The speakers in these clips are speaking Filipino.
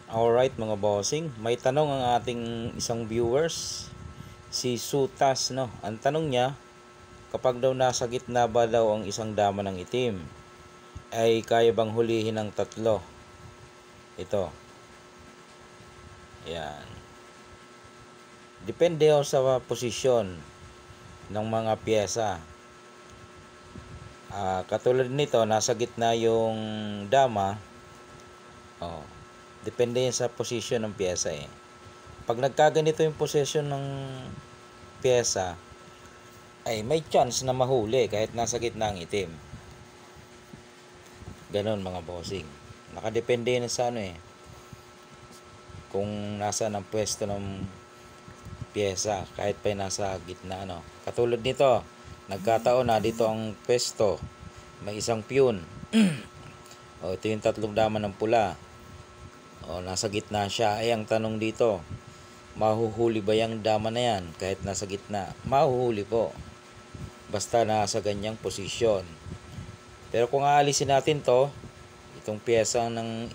Alright mga bossing, may tanong ang ating isang viewers, si Sutas, no? Ang tanong niya, kapag daw nasa gitna ba daw ang isang dama ng itim, ay kaya bang hulihin ng tatlo? Ito. Yan. Depende ho sa posisyon ng mga pyesa. Katulad nito, nasa gitna yung dama. Depende yan sa posisyon ng pyesa eh. Pag nagkaganito yung posisyon ng pyesa, ay may chance na mahuli kahit nasa gitna ang itim. Ganon mga bossing. Nakadepende na sa kung nasa ang pwesto ng pyesa, kahit pa nasa gitna Katulad nito, nagkataon na dito ang pwesto, may isang piyon. Ito yung tatlong dama ng pula. Nasa gitna siya. Ay ang tanong dito, mahuhuli ba yung dama na yan kahit nasa gitna? Mahuhuli po, basta nasa ganyang posisyon. Pero kung aalisin natin itong pyesa ng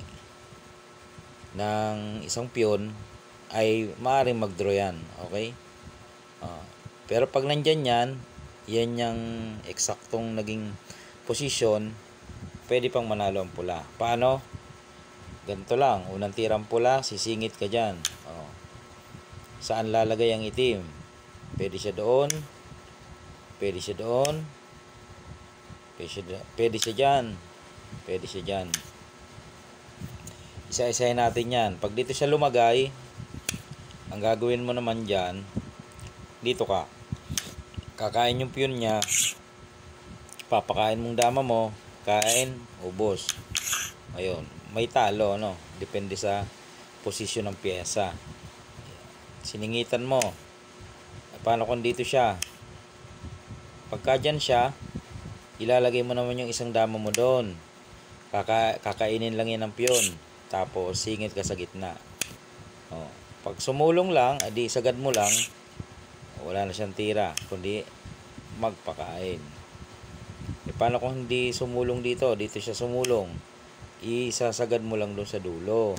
isang piyon, ay maaaring mag-draw yan. Okay? Pero pag nandyan yan yung eksaktong naging posisyon, pwede pang manalo ang pula. Paano? Ganito lang, unang tirang pula, sisingit ka dyan. Saan lalagay ang itim? Pwede siya doon, pwede siya doon, pwede siya dyan, pwede siya dyan. Isa-isahin natin yan. Pag dito siya lumagay, ang gagawin mo naman dyan, dito ka, kakain yung piyon niya, papakain mong dama mo, kain, ubos. Ayun, may talo depende sa posisyon ng pyesa. Siningitan mo. Paano kung dito siya? Pagka dyan siya, ilalagay mo naman yung isang dama mo doon. Kakainin lang yan ng piyon, tapos singit ka sa gitna. Pag sumulong lang, adi sagad mo lang, wala na siyang tira, kundi magpakain. Paano kung hindi sumulong dito siya sumulong? Isasagad mo lang doon sa dulo,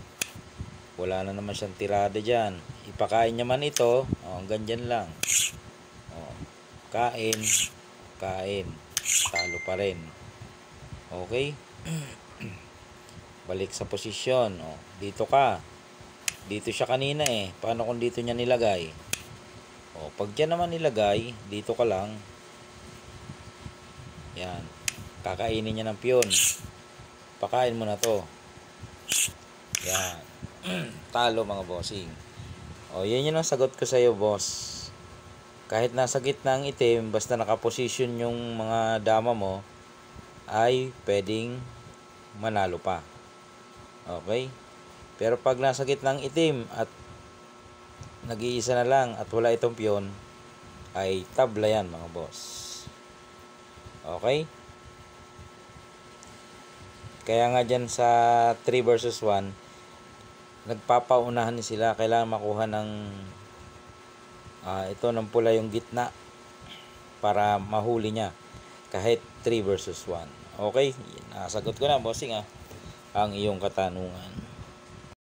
wala na naman siyang tirada dyan. Ipakain niya man ito, hanggang dyan lang. Kain, talo pa rin. Okay? Balik sa posisyon. Dito ka, dito siya kanina paano kung dito niya nilagay? Pag dyan naman nilagay, dito ka lang, yan, kakainin niya ng piyon, pakain mo na to. Yan. Talo mga bossing. Yan yun ang sagot ko sa iyo, boss. Kahit nasa gitna ang itim, basta nakaposisyon yung mga dama mo, ay pwedeng manalo pa. Okay? Pero pag nasa gitna ang itim at nag-iisa na lang at wala itong piyon, ay tabla yan mga boss. Okay? Kaya nga dyan sa 3 versus 1, nagpapaunahan sila. Kailangan makuha ng ito ng pula yung gitna para mahuli niya kahit 3 versus 1. Okay? Nasagot ko na bossing ang iyong katanungan.